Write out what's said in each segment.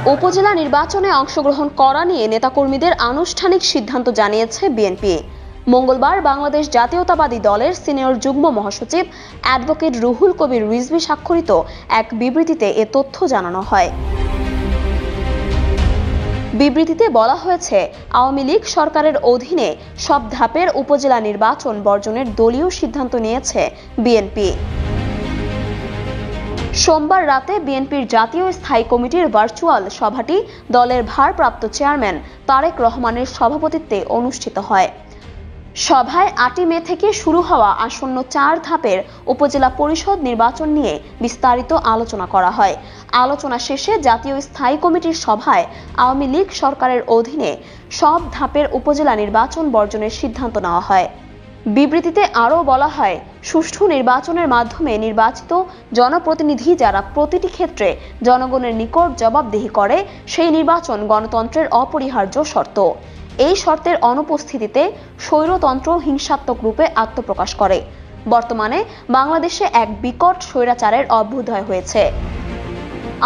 উপজেলা নির্বাচনে অংশগ্রহণ করা নিয়ে নেতাকর্মীদের আনুষ্ঠানিক সিদ্ধান্ত জানিয়েছে বিএনপি। মঙ্গলবার বাংলাদেশ জাতীয়তাবাদী দলের সিনিয়র যুগ্ম মহাসচিব অ্যাডভোকেট রুহুল কবির রিজভী স্বাক্ষরিত এক বিবৃতিতে এ তথ্য জানানো হয়। বিবৃতিতে বলা হয়েছে, আওয়ামী লীগ সরকারের অধীনে সব ধাপের উপজেলা নির্বাচন বর্জনের দলীয় সিদ্ধান্ত নিয়েছে বিএনপি। সোমবার রাতে বিএনপির জাতীয় স্থায়ী কমিটির ভার্চুয়াল সভাটি দলের ভারপ্রাপ্ত চেয়ারম্যান তারেক রহমানের সভাপতিত্বে অনুষ্ঠিত হয়। সভায় 8 মে থেকে শুরু হওয়া আসন্ন 4 ধাপের উপজেলা পরিষদ নির্বাচন নিয়ে বিস্তারিত আলোচনা করা হয়। আলোচনা শেষে জাতীয় স্থায়ী কমিটির সভায় আওয়ামী লীগ সরকারের অধীনে সব ধাপের উপজেলা নির্বাচন বর্জনের সিদ্ধান্ত নেওয়া হয়। বিবৃতিতে আরও বলা হয়, সুষ্ঠু নির্বাচনের মাধ্যমে নির্বাচিত জনপ্রতিনিধি যারা প্রতিটি ক্ষেত্রে জনগণের নিকট জবাবদিহি করে, সেই নির্বাচন গণতন্ত্রের অপরিহার্য শর্ত। এই শর্তের অনুপস্থিতিতে স্বৈরতন্ত্র হিংসাত্মক রূপে আত্মপ্রকাশ করে। বর্তমানে বাংলাদেশে এক বিকট স্বৈরাচারের অভ্যুদয় হয়েছে।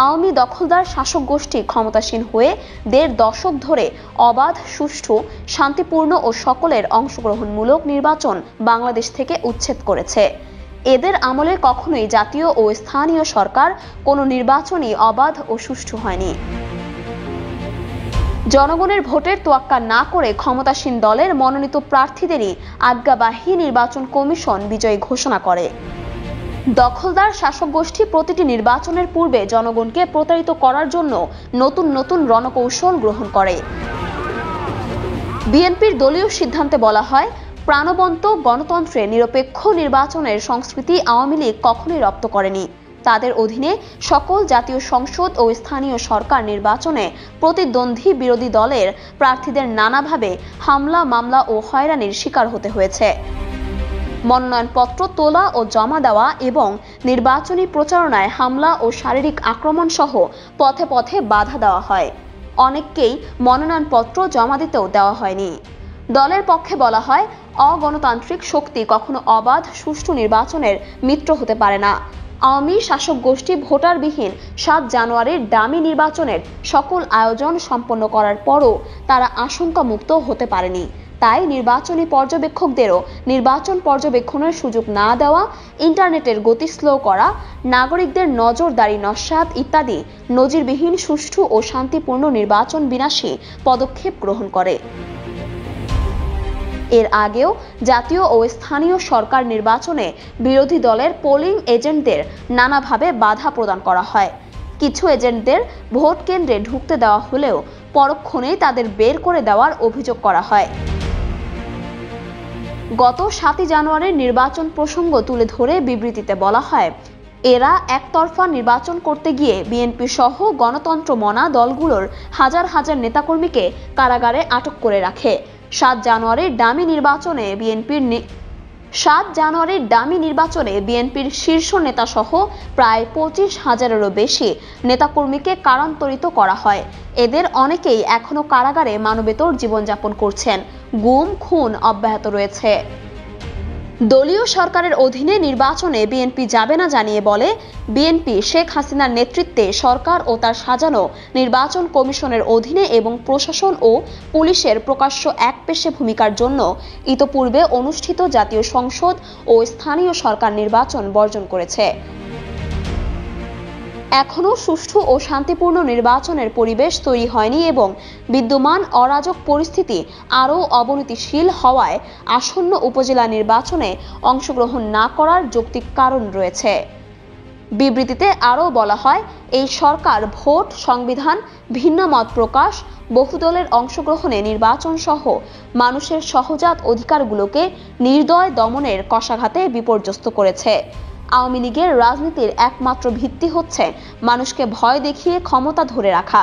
আওয়ামী দখলদার শাসক গোষ্ঠী ক্ষমতাসীন হয়ে 1.5 দশক ধরে অবাধ, সুষ্ঠু, শান্তিপূর্ণ ও সকলের অংশগ্রহণমূলক নির্বাচন বাংলাদেশ থেকে উচ্ছেদ করেছে। এদের আমলে কখনোই জাতীয় ও স্থানীয় সরকার কোনো নির্বাচনই অবাধ ও সুষ্ঠু হয়নি। জনগণের ভোটের তোয়াক্কা না করে ক্ষমতাসীন দলের মনোনীত প্রার্থীদেরই আজ্ঞাবাহী নির্বাচন কমিশন বিজয়ী ঘোষণা করে। দখলদার শাসক গোষ্ঠী প্রতিটি নির্বাচনের পূর্বে জনগণকে প্রতারিত করার জন্য নতুন নতুন রণকৌশল গ্রহণ করে। বিএনপির দলীয় সিদ্ধান্তে বলা হয়, প্রাণবন্ত গণতন্ত্রে নিরপেক্ষ নির্বাচনের সংস্কৃতি আওয়ামী লীগ কখনোই রপ্ত করেনি। তাদের অধীনে সকল জাতীয় সংসদ ও স্থানীয় সরকার নির্বাচনে প্রতিদ্বন্দ্বী বিরোধী দলের প্রার্থীদের নানাভাবে হামলা, মামলা ও হয়রানির শিকার হতে হয়েছে। মনোনয়নপত্র তোলা ও জমা দেওয়া এবং নির্বাচনী প্রচারণায় হামলা ও শারীরিক আক্রমণ সহ পথে পথে বাধা দেওয়া হয়। অনেককেই মনোনয়নপত্র জমা দিতেও দেওয়া হয়নি। দলের পক্ষে বলা হয়, অগণতান্ত্রিক শক্তি কখনো অবাধ, সুষ্ঠু নির্বাচনের মিত্র হতে পারে না। আওয়ামী শাসক গোষ্ঠী ভোটারবিহীন 7 জানুয়ারির ডামি নির্বাচনের সকল আয়োজন সম্পন্ন করার পরও তারা আশঙ্কামুক্ত হতে পারেনি। তাই নির্বাচনী পর্যবেক্ষকদেরও নির্বাচন পর্যবেক্ষণের সুযোগ না দেওয়া, ইন্টারনেটের গতি স্লো করা, নাগরিকদের নজরদারি নস্যাৎ ইত্যাদি নজিরবিহীন সুষ্ঠু ও শান্তিপূর্ণ নির্বাচন বিনাশী পদক্ষেপ গ্রহণ করে। এর আগেও জাতীয় ও স্থানীয় সরকার নির্বাচনে বিরোধী দলের পোলিং এজেন্টদের নানাভাবে বাধা প্রদান করা হয়। কিছু এজেন্টদের ভোট কেন্দ্রে ঢুকতে দেওয়া হলেও পরক্ষণেই তাদের বের করে দেওয়ার অভিযোগ করা হয়। গত 7 জানুয়ারির নির্বাচন প্রসঙ্গ তুলে ধরে বিবৃতিতে বলা হয়, এরা একতরফা নির্বাচন করতে গিয়ে বিএনপি সহ গণতন্ত্র মনা দলগুলোর হাজার হাজার নেতাকর্মীকে কারাগারে আটক করে রাখে। 7 জানুয়ারির ডামি নির্বাচনে বিএনপির শীর্ষ নেতা সহ প্রায় 25,000-এরও বেশি নেতাকর্মীকে কারান্তরিত করা হয়। এদের অনেকেই এখনো কারাগারে মানবেতর জীবনযাপন করছেন। গুম, খুন অব্যাহত রয়েছে। দলীয় সরকারের অধীনে নির্বাচনে বিএনপি যাবে না জানিয়ে বলে, বিএনপি শেখ হাসিনার নেতৃত্বে সরকার ও তার সাজানো নির্বাচন কমিশনের অধীনে এবং প্রশাসন ও পুলিশের প্রকাশ্য একপেশে ভূমিকার জন্য ইতোপূর্বে অনুষ্ঠিত জাতীয় সংসদ ও স্থানীয় সরকার নির্বাচন বর্জন করেছে। এখনও সুষ্ঠু ও শান্তিপূর্ণ নির্বাচনের পরিবেশ তৈরি হয়নি এবং বিদ্যমান অরাজক পরিস্থিতি আরও অবনতিশীল হওয়ায় আসন্ন উপজেলা নির্বাচনে অংশগ্রহণ না করার যৌক্তিক কারণ রয়েছে। বিবৃতিতে আরও বলা হয়, এই সরকার ভোট, সংবিধান, ভিন্ন মত প্রকাশ, বহুদলের অংশগ্রহণে নির্বাচন সহ মানুষের সহজাত অধিকারগুলোকে নির্দয় দমনের কশাঘাতে বিপর্যস্ত করেছে। আওয়ামী লীগের রাজনীতির একমাত্র ভিত্তি হচ্ছে মানুষকে ভয় দেখিয়ে ক্ষমতা ধরে রাখা।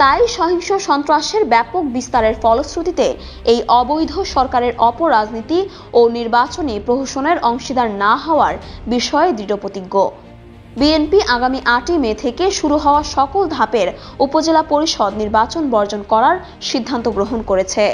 তাই সহিংস সন্ত্রাসের ব্যাপক বিস্তারের ফলশ্রুতিতে এই অবৈধ সরকারের অপরাজনীতি ও নির্বাচনী প্রহসনের অংশীদার না হওয়ার বিষয়ে দৃঢ়প্রতিজ্ঞ। বিএনপি আগামী 8 মে থেকে শুরু হওয়া সকল ধাপের উপজেলা পরিষদ নির্বাচন বর্জন করার সিদ্ধান্ত গ্রহণ করেছে।